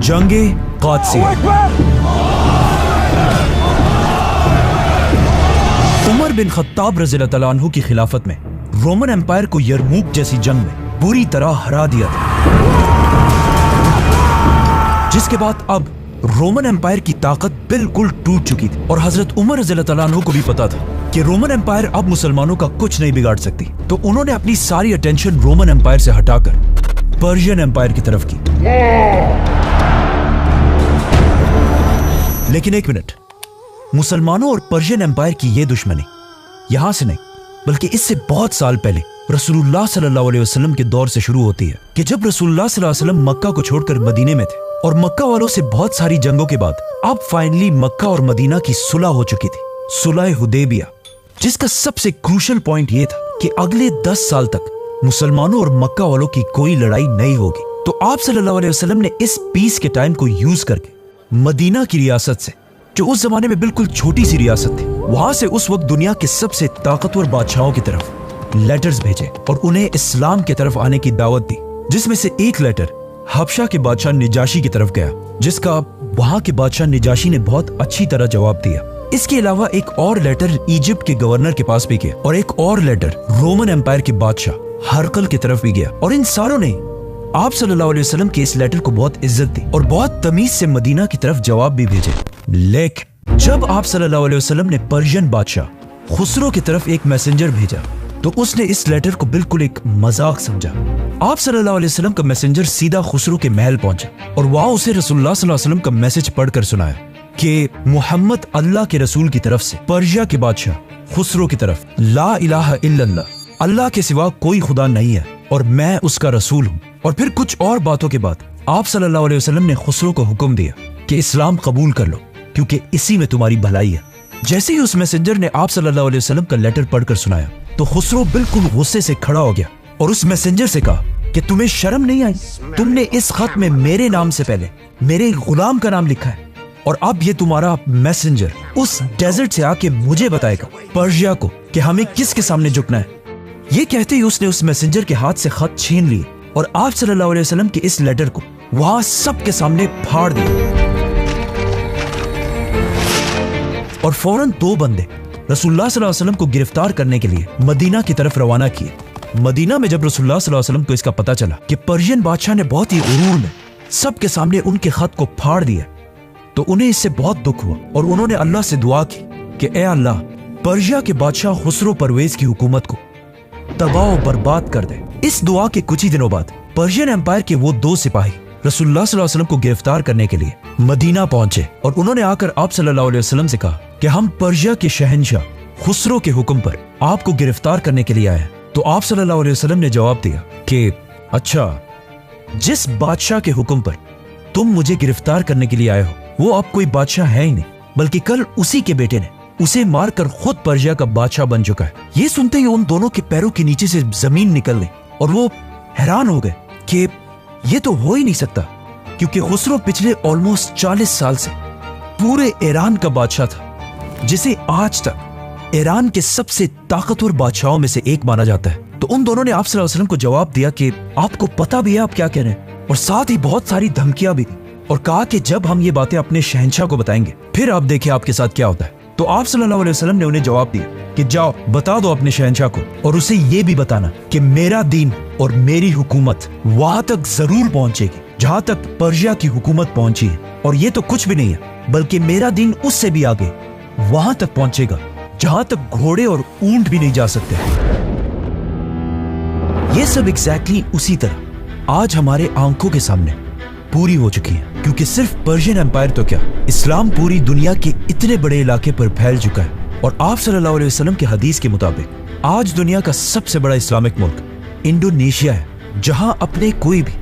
जंगे क़ादसिया। Umar bin Khattab रज़ियल्लाहु तआला अन्हु की खिलाफत में रोमन एम्पायर को यरमूक जैसी जंग में बुरी तरह हरा दिया था, जिसके बाद अब रोमन एम्पायर की ताकत बिल्कुल टूट चुकी थी और हजरत उमर रज़ियल्लाहु तआला अन्हु को भी पता था कि रोमन एम्पायर अब मुसलमानों का कुछ नहीं बिगाड़ सकती। तो उन्होंने अपनी सारी अटेंशन रोमन एम्पायर से हटाकर पर्शियन एम्पायर की तरफ की। लेकिन एक मिनट, मुसलमानों और पर्शियन एम्पायर की यह दुश्मनी यहां से नहीं बल्कि इससे बहुत साल पहले रसूलुल्लाह सल्लल्लाहु अलैहि वसल्लम के दौर से शुरू होती है कि जब रसूलुल्लाह सल्लल्लाहु अलैहि वसल्लम मक्का को छोड़कर मदीने में थे और मक्का वालों से बहुत सारी जंगों के बाद अब फाइनली मक्का और मदीना की सुलह हो चुकी थी, सुलह हुदैबिया, जिसका सबसे क्रूशियल पॉइंट यह था कि अगले 10 साल तक मुसलमानों और मक्का वालों की कोई लड़ाई नहीं होगी। तो आप सल्लल्लाहु अलैहि वसल्लम ने इस पीस के टाइम को यूज करके मदीना की रियासत से, जो उस जमाने में बिल्कुल छोटी सी रियासत थी, वहां से उस वक्त दुनिया के सबसे ताकतवर बादशाहों की तरफ लेटर्स भेजे और उन्हें इस्लाम की तरफ आने की दावत दी, जिसमें से एक लेटर हबशा के बादशाह निजाशी की तरफ गया, जिसका वहां के बादशाह निजाशी ने बहुत अच्छी तरह जवाब दिया। इसके अलावा एक और लेटर इजिप्ट के गवर्नर के पास भी गया और एक और लेटर रोमन एम्पायर के बादशाह हरकल की तरफ भी गया और इन सारों ने आप सल्लल्लाहु अलैहि वसल्लम के इस लेटर को बहुत इज्जत दी और बहुत तमीज से मदीना की तरफ जवाब भी भेजे। लेकिन जब आप सल्लल्लाहु अलैहि वसल्लम ने पर्शियन बादशाह खुसरो की तरफ एक मैसेंजर भेजा तो उसने इस लेटर को बिल्कुल एक मजाक समझा। आप सल्लल्लाहु अलैहि वसल्लम का मैसेंजर सीधा खुसरो के महल पहुंचा और वहां उसे रसूलुल्लाह सल्लल्लाहु अलैहि वसल्लम का मैसेज पढ़कर सुनाया कि मोहम्मद अल्लाह के रसूल की तरफ से पर्शिया के बादशाह खुसरो की तरफ, ला इलाहा इल्लल्लाह, अल्लाह के सिवा कोई खुदा नहीं है और मैं उसका रसूल हूँ। और फिर कुछ और बातों के बाद आप सल्लल्लाहु अलैहि वसल्लम ने खुसरो को हुक्म दिया कि इस्लाम कबूल कर लो क्योंकि इसी में तुम्हारी भलाई है। जैसे ही उस मैसेंजर ने आप सल्लल्लाहु अलैहि वसल्लम का लेटर पढ़कर सुनाया तो खुसरो बिल्कुल गुस्से से खड़ा हो गया और उस मैसेंजर से कहा कि तुम्हें शर्म नहीं आई? तुमने इस खत में मेरे नाम से पहले मेरे गुलाम का नाम लिखा है और अब ये तुम्हारा मैसेंजर उस डेजर्ट से आके मुझे बताएगा पर्शिया को कि हमें किसके सामने झुकना है। ये कहते ही उसने उस मैसेंजर के हाथ से खत छीन लिए और आप सल्लल्लाहु अलैहि वसल्लम के इस लेटर को वहां सबके सामने फाड़ दिया और फौरन 2 बंदे रसूलुल्लाह सल्लल्लाहु अलैहि वसल्लम को गिरफ्तार करने के लिए मदीना की तरफ रवाना किए। मदीना में जब रसूलुल्लाह सल्लल्लाहु अलैहि वसल्लम को इसका पता चला कि पर्शियन बादशाह ने बहुत ही गुरूर में सबके सामने उनके खत को फाड़ दिया तो उन्हें इससे बहुत दुख हुआ और उन्होंने अल्लाह से दुआ की कि ए अल्लाह, पर्शिया के बादशाह खुसरो परवेज की हुकूमत को तबाह और बर्बाद कर दे। इस दुआ के कुछ ही दिनों बाद पर्शियन एम्पायर के वो 2 सिपाही रसूलुल्लाह सल्लल्लाहु अलैहि वसल्लम को गिरफ्तार करने के लिए मदीना पहुंचे और उन्होंने आकर आप सल्लल्लाहु अलैहि वसल्लम से कहा कि हम पर्शिया के शहंशाह खुसरो के हुक्म पर आपको गिरफ्तार करने के लिए आए हैं। तो आप सल्लल्लाहु अलैहि वसल्लम ने जवाब दिया कि अच्छा, जिस बादशाह के हुक्म पर तुम मुझे गिरफ्तार करने के लिए आए हो वो अब कोई बादशाह है ही नहीं, बल्कि कल उसी के बेटे ने उसे मारकर खुद पर्शिया का बादशाह बन चुका है। ये सुनते ही उन दोनों के पैरों के नीचे से जमीन निकल गई और वो हैरान हो गए कि ये तो हो ही नहीं सकता, क्योंकि खुसरो पिछले ऑलमोस्ट 40 साल से पूरे ईरान का बादशाह था, जिसे आज तक ईरान के सबसे ताकतवर बादशाहों में से एक माना जाता है। तो उन दोनों ने आप सल्लल्लाहु अलैहि वसल्लम को जवाब दिया कि आपको पता भी है आप क्या कह रहे हैं, और साथ ही बहुत सारी धमकियां भी दी और कहा कि जब हम ये बातें अपने शहंशाह को बताएंगे फिर आप देखिए आपके साथ क्या होता है। तो आप सल्लल्लाहु अलैहि वसल्लम ने उन्हें जवाब दिया कि जाओ बता दो अपने शहंशाह को और उसे ये भी बताना कि मेरा दीन और मेरी हुकूमत वहां तक जरूर पहुंचेगी जहां तक पर्शिया की हुकूमत पहुंची है, और ये तो कुछ भी नहीं है बल्कि मेरा दीन उससे भी आगे वहां तक पहुंचेगा जहां तक घोड़े और ऊंट भी नहीं जा सकते। ये सब एग्जैक्टली उसी तरह आज हमारे आंखों के सामने पूरी हो चुकी है, क्योंकि सिर्फ पर्शियन एम्पायर तो क्या, इस्लाम पूरी दुनिया के इतने बड़े इलाके पर फैल चुका है। और आप सल्लल्लाहु अलैहि वसल्लम के हदीस के मुताबिक आज दुनिया का सबसे बड़ा इस्लामिक मुल्क इंडोनेशिया है, जहां अपने कोई भी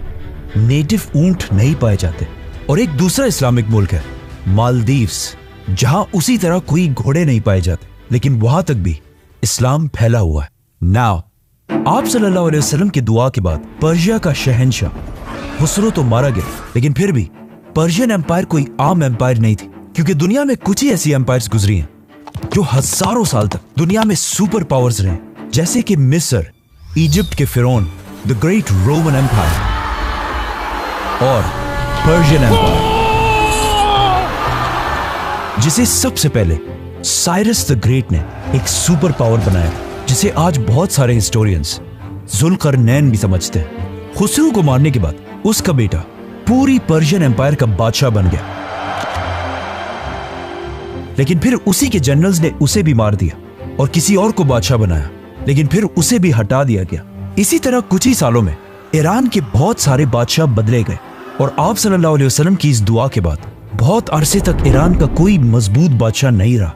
नेटिव ऊंट नहीं पाए जाते, और एक दूसरा इस्लामिक मुल्क है मालदीव्स, जहां उसी तरह कोई घोड़े नहीं पाए जाते, लेकिन वहां तक भी इस्लाम फैला हुआ है। नाउ आप सल्लल्लाहु अलैहि वसल्लम की दुआ के बाद पर्शिया का शहंशाह खुसरो तो मारा गया, लेकिन फिर भी पर्शियन एम्पायर कोई आम एम्पायर नहीं थी, क्योंकि दुनिया में कुछ ही ऐसी एम्पायर्स गुजरी हैं जो हजारों साल तक दुनिया में सुपर पावर्स रहे, जैसे कि मिस्र, इजिप्ट के फिरौन, द ग्रेट रोमन एम्पायर, और पर्शियन एम्पायर, जिसे सबसे पहले साइरस द ग्रेट ने एक सुपर पावर बनाया, जिसे आज बहुत सारे हिस्टोरियंस जुल्करनैन भी समझते हैं। खुसरू को मारने के बाद उसका बेटा पूरी पर्शियन एम्पायर का बादशाह बन गया, लेकिन फिर उसी के जनरल्स ने उसे भी मार दिया और किसी और को बादशाह बनाया, लेकिन फिर उसे भी हटा दिया गया। इसी तरह कुछ ही सालों में ईरान के बहुत सारे बादशाह बदले गए और आप सल्लल्लाहु अलैहि वसल्लम की इस दुआ के बाद बहुत अरसे तक ईरान का कोई मजबूत बादशाह नहीं रहा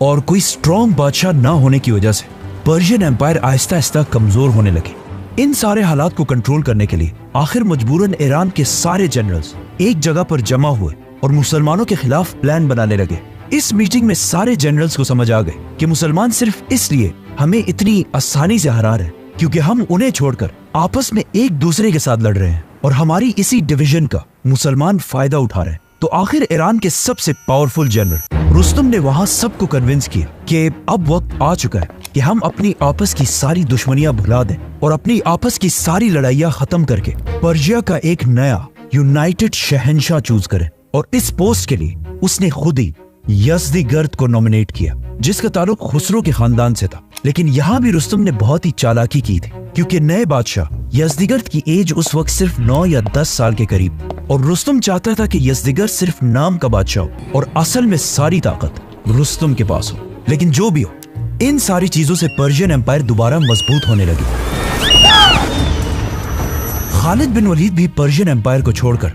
और कोई स्ट्रॉन्ग बादशाह ना होने की वजह से पर्शियन एम्पायर आहिस्ता आहिस्ता कमजोर होने लगे। इन सारे हालात को कंट्रोल करने के लिए आखिर मजबूरन ईरान के सारे जनरल्स एक जगह पर जमा हुए और मुसलमानों के खिलाफ प्लान बनाने लगे। इस मीटिंग में सारे जनरल्स को समझ आ गए कि मुसलमान सिर्फ इसलिए हमें इतनी आसानी से हरा रहे हैं क्योंकि हम उन्हें छोड़कर आपस में एक दूसरे के साथ लड़ रहे हैं और हमारी इसी डिवीजन का मुसलमान फायदा उठा रहे हैं। तो आखिर ईरान के सबसे पावरफुल जनरल रुस्तुम ने वहां सबको कन्विंस किया कि अब वक्त आ चुका है कि हम अपनी आपस की सारी दुश्मनियां भुला दें और अपनी आपस की सारी लड़ाइयां खत्म करके पर्शिया का एक नया यूनाइटेड शहंशाह चूज करें। और इस पोस्ट के लिए उसने खुद ही यज़दिगर्द को नॉमिनेट किया, जिसका ताल्लुक खुसरो के खानदान से था। लेकिन यहाँ भी रुस्तुम ने बहुत ही चालाकी की थी क्योंकि नए बादशाह यज़दिगर्द की एज उस वक्त सिर्फ 9 या 10 साल के करीब, और रुस्तुम चाहता था कि यज़दिगर्द सिर्फ नाम का बादशाह हो और असल में सारी ताकत रुस्तुम के पास हो। लेकिन जो भी हो, इन सारी चीजों से पर्शियन एम्पायर दोबारा मजबूत होने लगी। खालिद बिन वलीद भी पर्शियन एम्पायर को छोड़कर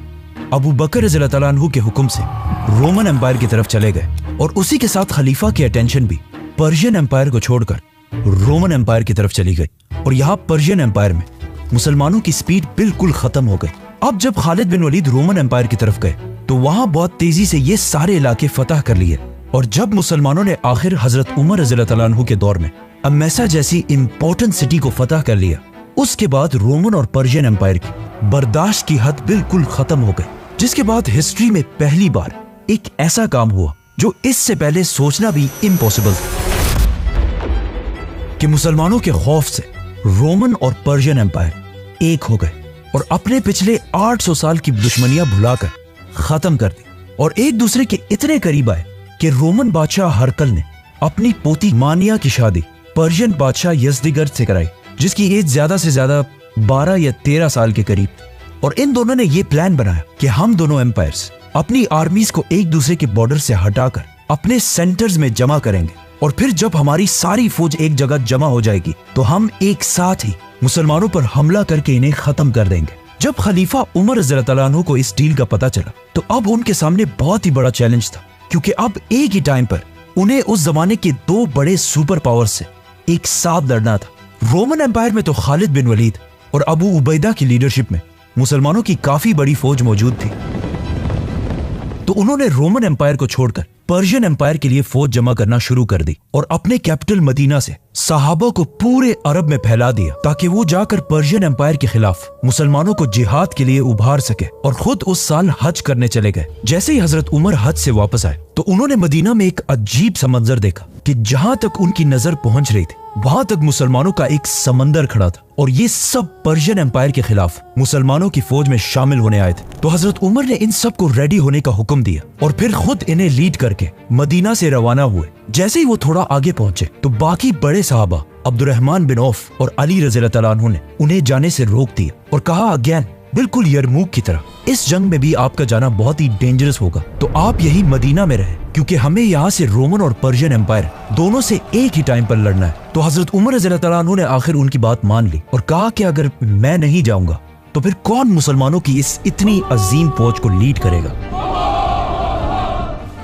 अबू बकर रज़ियल्लाहु तआला अन्हु के हुक्म से रोमन एम्पायर की तरफ चले गए और उसी के साथ खलीफा की अटेंशन भी पर्शियन एम्पायर को छोड़कर रोमन एम्पायर की तरफ चली गई। और यहाँ पर्शियन एम्पायर में मुसलमानों की स्पीड बिल्कुल खत्म हो गई। अब जब Khalid bin Waleed Roman empire की तरफ गए तो वहां बहुत तेजी से ये सारे इलाके फतह कर लिए। और जब मुसलमानों ने आखिर हजरत उमर रज़ियल्लाहु तआला अन्हु के दौर में अमेसा जैसी इंपॉर्टेंट सिटी को फतह कर लिया, उसके बाद रोमन और पर्शियन एम्पायर की बर्दाश्त की हद बिल्कुल खत्म हो गई। जिसके बाद हिस्ट्री में पहली बार एक ऐसा काम हुआ जो इससे पहले सोचना भी इम्पॉसिबल था कि मुसलमानों के खौफ से रोमन और पर्शियन एम्पायर एक हो गए और अपने पिछले 800 साल की दुश्मनियां भुलाकर खत्म कर दी और एक दूसरे के इतने करीब आए कि रोमन बादशाह हरकल ने अपनी पोती मानिया की शादी पर्शियन बादशाह यज़दिगर्द से कराई, जिसकी एज ज्यादा से ज्यादा 12 या 13 साल के करीब। और इन दोनों ने ये प्लान बनाया कि हम दोनों एम्पायर्स अपनी आर्मीज को एक दूसरे के बॉर्डर से हटाकर अपने सेंटर्स में जमा करेंगे और फिर जब हमारी सारी फौज एक जगह जमा हो जाएगी तो हम एक साथ ही मुसलमानों पर हमला करके इन्हें खत्म कर देंगे। जब खलीफा उमर रज़ियल्लाहु तआला अन्हु को इस डील का पता चला तो अब उनके सामने बहुत ही बड़ा चैलेंज था, क्योंकि अब एक ही टाइम पर उन्हें उस जमाने के 2 बड़े सुपर पावर्स से एक साथ लड़ना था। रोमन एम्पायर में तो खालिद बिन वलीद और अबू उबैदा की लीडरशिप में मुसलमानों की काफी बड़ी फौज मौजूद थी, तो उन्होंने रोमन एम्पायर को छोड़कर पर्शियन एम्पायर के लिए फौज जमा करना शुरू कर दी और अपने कैपिटल मदीना से सहाबा को पूरे अरब में फैला दिया ताकि वो जाकर पर्शियन एम्पायर के खिलाफ मुसलमानों को जिहाद के लिए उभार सके। और खुद उस साल हज करने चले गए। जैसे ही हजरत उमर हज से वापस आए तो उन्होंने मदीना में एक अजीब सा मंजर देखा कि जहां तक उनकी नजर पहुंच रही थी वहां तक मुसलमानों का एक समंदर खड़ा था और ये सब पर्शियन एम्पायर के खिलाफ मुसलमानों की फौज में शामिल होने आए थे। तो हजरत उमर ने इन सब को रेडी होने का हुक्म दिया और फिर खुद इन्हें लीड करके मदीना से रवाना हुए। जैसे ही वो थोड़ा आगे पहुंचे तो बाकी बड़े सहाबा अब्दुर्रहमान बिन औफ और अली रज़ियल्लाहु तआला अन्हु ने उन्हें जाने से रोक दिया और कहा, अगेन बिल्कुल यरमूक की तरह इस जंग में भी आपका जाना बहुत ही डेंजरस होगा, तो आप यही मदीना में रहें क्योंकि हमें यहाँ से रोमन और पर्शियन एम्पायर दोनों से एक ही टाइम पर लड़ना है। तो हजरत उमर रज़ियल्लाहु तआला अन्हु ने आखिर उनकी बात मान ली और कहा कि अगर मैं नहीं जाऊंगा तो फिर कौन मुसलमानों की इस इतनी अजीम फौज को लीड करेगा,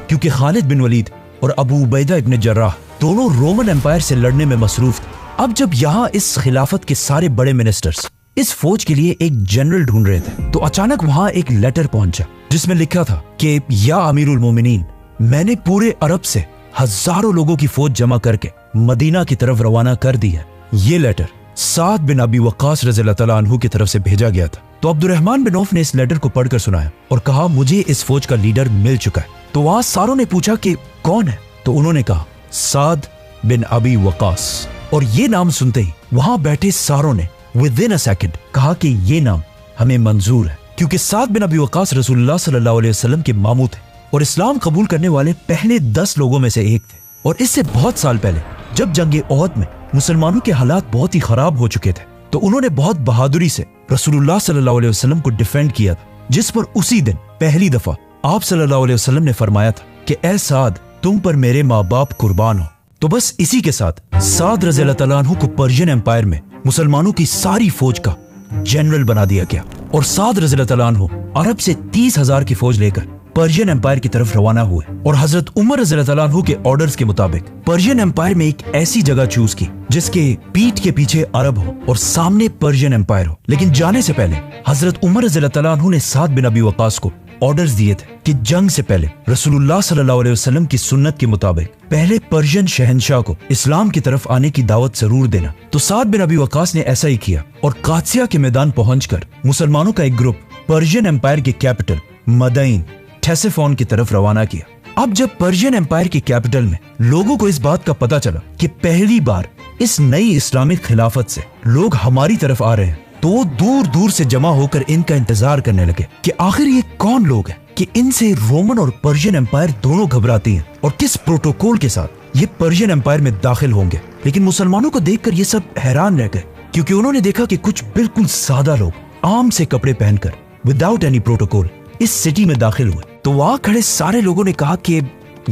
क्योंकि खालिद बिन वलीद और अबू उबैदा इब्न जर्राह दोनों रोमन एम्पायर से लड़ने में मसरूफ थे। अब जब यहाँ इस खिलाफत के सारे बड़े मिनिस्टर्स इस फौज के लिए एक जनरल ढूंढ रहे थे तो अचानक वहां एक लेटर पहुंचा जिसमें लिखा था कि या अमीरुल मोमिनीन, मैंने पूरे अरब से हजारों लोगों की फौज जमा करके मदीना की तरफ रवाना कर दी है। ये लेटर साद बिन अबी वक्कास रज़ियल्लाहु तआला अन्हु की तरफ से भेजा गया था। तो अब्दुर्रहमान बिन औफ ने इस लेटर को पढ़कर सुनाया और कहा, मुझे इस फौज का लीडर मिल चुका है। तो वहां सारों ने पूछा कि कौन है, तो उन्होंने कहा साद बिन अबी वक्कास। और ये नाम सुनते ही वहां बैठे सारों ने विद इन अ सेकंड कहा कि ये नाम हमें मंजूर है, क्योंकि साद बिन अबी वक्कास रसूलुल्लाह सल्लल्लाहु अलैहि वसल्लम के मामू थे और इस्लाम कबूल करने वाले पहले 10 लोगों में से एक थे। और इससे बहुत साल पहले जब जंग ओहद में मुसलमानों के हालात बहुत ही खराब हो चुके थे तो उन्होंने बहुत बहादुरी से रसूलुल्लाह सल्लल्लाहु अलैहि वसल्लम को डिफेंड किया था, जिस पर उसी दिन पहली दफा आप सल्लल्लाहु अलैहि वसल्लम ने फरमाया था कि ए साद, तुम पर मेरे माँ बाप कुर्बान हो। तो बस इसी के साथ साद रज़ियल्लाहु तआला अन्हु को पर्शियन एम्पायर में मुसलमानों की सारी फौज का जनरल बना दिया गया और साद रज़ियल्लाहु तआला अन्हु अरब से 30,000 की फौज लेकर पर्शियन एम्पायर की तरफ रवाना हुए और हजरत उमर रज़ियल्लाहु तआला अन्हु के ऑर्डर्स के मुताबिक पर्शियन एम्पायर में एक ऐसी जगह चूज की जिसके पीठ के पीछे अरब हो और सामने पर्शियन एम्पायर हो। लेकिन जाने से पहले हजरत उमर रज़ियल्लाहु तआला अन्हु ने साद बिन अबी वक्कास को ऑर्डर्स दिए थे कि जंग से पहले रसूलुल्लाह सल्लल्लाहु अलैहि वसल्लम की सुन्नत के मुताबिक पहले पर्शियन शहंशाह को इस्लाम की तरफ आने की दावत जरूर देना। तो साद बिन अबी वक्कास ने ऐसा ही किया और कादसिया के मैदान पहुंचकर मुसलमानों का एक ग्रुप पर्शियन एम्पायर के कैपिटल मदाइन टेसिफोन की तरफ रवाना किया। अब जब पर्शियन एम्पायर की कैपिटल में लोगों को इस बात का पता चला कि पहली बार इस नई इस्लामिक खिलाफत से लोग हमारी तरफ आ रहे हैं तो वो दूर दूर से जमा होकर इनका इंतजार करने लगे कि आखिर ये कौन लोग हैं कि इनसे रोमन और पर्शियन एम्पायर दोनों घबराती हैं और किस प्रोटोकॉल के साथ ये पर्शियन एम्पायर में दाखिल होंगे। लेकिन मुसलमानों को देखकर ये सब हैरान रह गए क्योंकि उन्होंने देखा कि कुछ बिल्कुल सादा लोग आम से कपड़े पहनकर विदाउट एनी प्रोटोकॉल इस सिटी में दाखिल हुए। तो वहां खड़े सारे लोगों ने कहा कि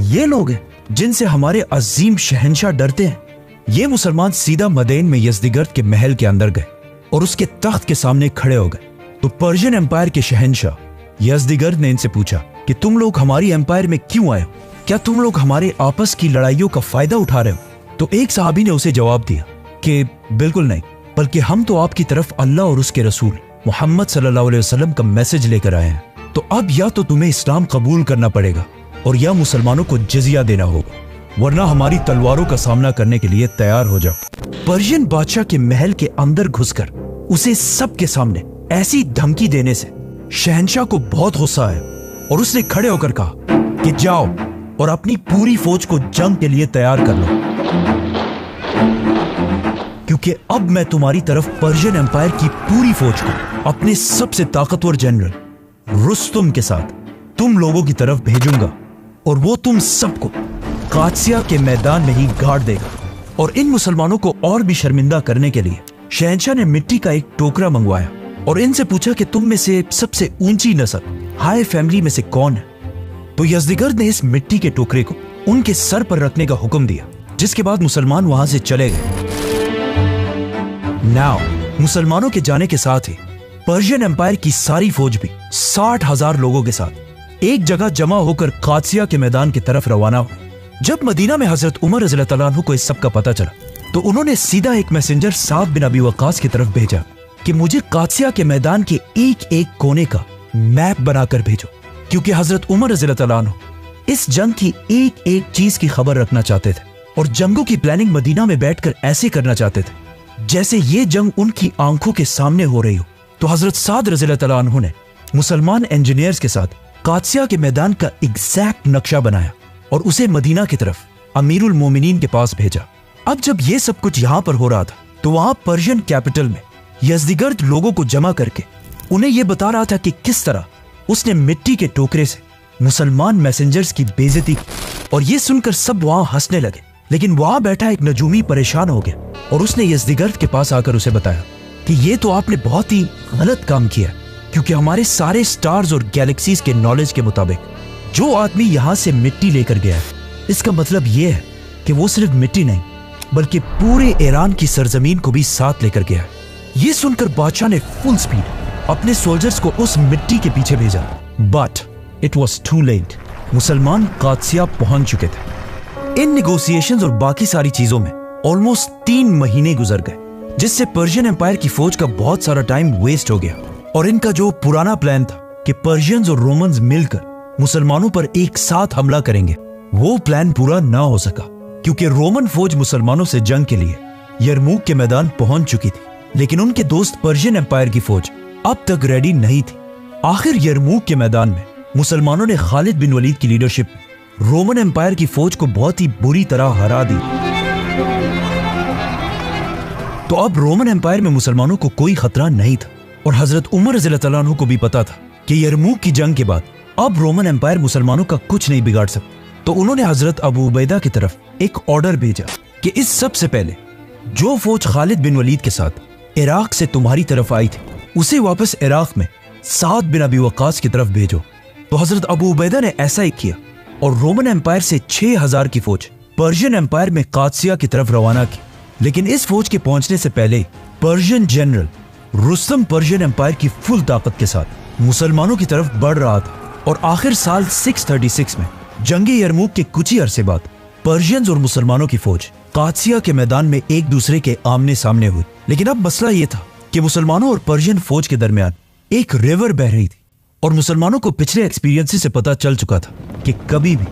ये लोग हैं जिनसे हमारे अजीम शहंशाह डरते हैं। ये मुसलमान सीधा मदीन में यज़दिगर्द के महल के अंदर गए और उसके तख्त के सामने खड़े हो गए। तो पर्शियन एम्पायर के शहंशाह यज़दिगर्द ने इनसे पूछा कि तुम लोग हमारी एम्पायर में क्यों आए हो? क्या तुम लोग हमारे आपस की लड़ाइयों का फायदा उठा रहे हो? तो एक सहाबी ने उसे जवाब दिया कि बिल्कुल नहीं, बल्कि हम तो आपकी तरफ अल्लाह और उसके रसूल मोहम्मद सल्लल्लाहु अलैहि वसल्लम का मैसेज लेकर आए हैं। तो अब या तो तुम्हें इस्लाम कबूल करना पड़ेगा और या मुसलमानों को जिजिया देना होगा, वरना हमारी तलवारों का सामना करने के लिए तैयार हो जाओ। पर्शियन बादशाह के महल के अंदर घुसकर उसे सबके सामने ऐसी धमकी देने से शहंशाह को बहुत गुस्सा आया और उसने खड़े होकर कहा कि जाओ और अपनी पूरी फौज को जंग के लिए तैयार कर लो, क्योंकि अब मैं तुम्हारी तरफ पर्शियन एम्पायर की पूरी फौज को अपने सबसे ताकतवर जनरल रुस्तुम के साथ तुम लोगों की तरफ भेजूंगा और वो तुम सबको कादसिया के मैदान में ही गाड़ देगा। और इन मुसलमानों को और भी शर्मिंदा करने के लिए शहंशाह ने मिट्टी का एक टोकरा मंगवाया और इनसे पूछा कि तुम में से सबसे ऊंची नस्ल हाई फैमिली में से कौन है। तो यज़दिगर्द ने इस मिट्टी के टोकरे को उनके सर पर रखने का हुक्म दिया, जिसके बाद मुसलमान वहां से चले गए। नाउ मुसलमानों के जाने के साथ ही पर्शियन एम्पायर की सारी फौज भी 60,000 लोगों के साथ एक जगह जमा होकर कादसिया के मैदान की तरफ रवाना हुई। जब मदीना में हजरत उमर रज़ियल्लाहु तआला अन्हु को इस सब का पता चला तो उन्होंने सीधा एक मैसेंजर साद बिन अबी वक्कास की तरफ भेजा कि मुझे कादसिया के मैदान के एक एक कोने का मैप बनाकर भेजो, क्योंकि हजरत उमर रज़ियल्लाहु तआला अन्हु इस जंग की एक एक चीज की खबर रखना चाहते थे और जंगों की प्लानिंग मदीना में बैठकर ऐसे करना चाहते थे जैसे ये जंग उनकी आंखों के सामने हो रही हो। तो हजरत साद रज़ियल्लाहु तआला अन्हु ने मुसलमान इंजीनियर्स के साथ कादसिया के मैदान का एग्जैक्ट नक्शा बनाया और उसे मदीना की तरफ अमीरुल मोमिनीन के पास भेजा। अब जब ये सब कुछ यहाँ पर हो रहा था तो वहां पर्शियन कैपिटल में यज़दिगर्द लोगों को जमा करके उन्हें यह बता रहा था कि किस तरह उसने मिट्टी के टोकरे से मुसलमान मैसेंजर्स की बेइज्जती की। और ये सुनकर सब वहां हंसने लगे, लेकिन वहां बैठा एक नजूमी परेशान हो गया और उसने यज़दिगर्द के पास आकर उसे बताया कि ये तो आपने बहुत ही गलत काम किया, क्योंकि हमारे सारे स्टार्स और गैलेक्सीज के नॉलेज के मुताबिक जो आदमी यहाँ से मिट्टी लेकर गया है, इसका मतलब ये है कि वो सिर्फ मिट्टी नहीं बल्कि पूरे ईरान की सरजमीन को भी साथ लेकर गया है। ये सुनकर बादशाह ने फुल स्पीड अपने सोल्जर्स को उस मिट्टी के पीछे भेजा, but it was too late. मुसलमान कादसिया पहुंच चुके थे। इन निगोशिएशंस और बाकी सारी चीजों में ऑलमोस्ट 3 महीने गुजर गए, जिससे पर्शियन एम्पायर की फौज का बहुत सारा टाइम वेस्ट हो गया और इनका जो पुराना प्लान था कि पर्शियंस और रोमन्स मिलकर मुसलमानों पर एक साथ हमला करेंगे, वो प्लान पूरा ना हो सका, क्योंकि रोमन फौज मुसलमानों से जंग के लिए यरमूक के मैदान पहुंच चुकी थी, लेकिन उनके दोस्त पर्शियन एम्पायर की फौज अब तक रेडी नहीं थी। आखिर यरमूक के मैदान में मुसलमानों ने खालिद बिन वलीद की लीडरशिप रोमन एम्पायर की फौज को बहुत ही बुरी तरह हरा दी। तो अब रोमन एम्पायर में मुसलमानों को कोई खतरा नहीं था और हजरत उमर रज़ियल्लाहु ताला अन्हु को भी पता था कि यरमूक की जंग के बाद अब रोमन एम्पायर मुसलमानों का कुछ नहीं बिगाड़ सकता। तो उन्होंने हजरत अबू उबैदा की तरफ एक ऑर्डर भेजा कि इस सबसे पहले जो फौज खालिद बिन वलीद के साथ इराक से तुम्हारी तरफ आई थी उसे वापस इराक में साद बिन अबी वक्कास की तरफ भेजो। तो हजरत अबू उबैदा ने ऐसा ही किया और रोमन एम्पायर से 6000 की फौज पर्शियन एम्पायर में कादसिया की तरफ रवाना की। लेकिन इस फौज के पहुंचने से पहले Persian general Rustam Persian empire की फुल ताकत के साथ मुसलमानों की तरफ बढ़ रहा था और आखिर साल 636 में जंगे यरमूक के कुछ ही अरसे बाद पर्शियंस और मुसलमानों की फौज कादसिया के मैदान में एक दूसरे के आमने सामने हुई। लेकिन अब मसला यह था कि मुसलमानों और पर्शियन फौज के दरमियान एक रिवर बह रही थी और मुसलमानों को पिछले एक्सपीरियंस से पता चल चुका था कि कभी भी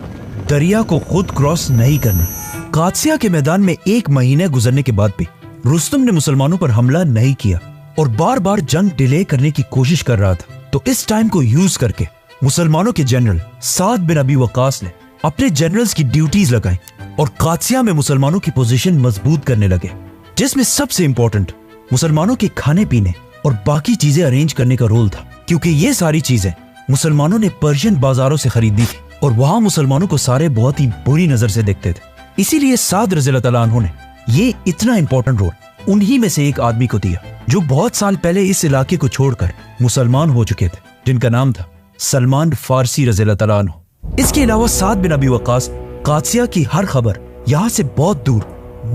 दरिया को खुद क्रॉस नहीं करना। कादसिया के मैदान में 1 महीने गुजरने के बाद भी रुस्तम ने मुसलमानों पर हमला नहीं किया और बार बार जंग डिले करने की कोशिश कर रहा था। तो इस टाइम को यूज करके मुसलमानों के जनरल साद बिन अबी वक्कास ने अपने जनरल्स की ड्यूटीज लगाई और कादसिया में मुसलमानों की पोजीशन मजबूत करने लगे, जिसमें सबसे इंपॉर्टेंट मुसलमानों के खाने पीने और बाकी चीजें अरेंज करने का रोल था, क्योंकि ये सारी चीजें मुसलमानों ने पर्शियन बाजारों से खरीदी थी और वहां मुसलमानों को सारे बहुत ही बुरी नजर से देखते थे। इसीलिए साद रज़ियल्लाहु ताला अन्हु ने ये इतना इंपॉर्टेंट रोल उन्हीं में से एक आदमी को दिया जो बहुत साल पहले इस इलाके को छोड़कर मुसलमान हो चुके थे, जिनका नाम था सलमान फारसी रज़ियल्लाहु ताला अन्हु। इसके अलावा साद बिन अबी वक्कास कादसिया की हर खबर यहाँ से बहुत दूर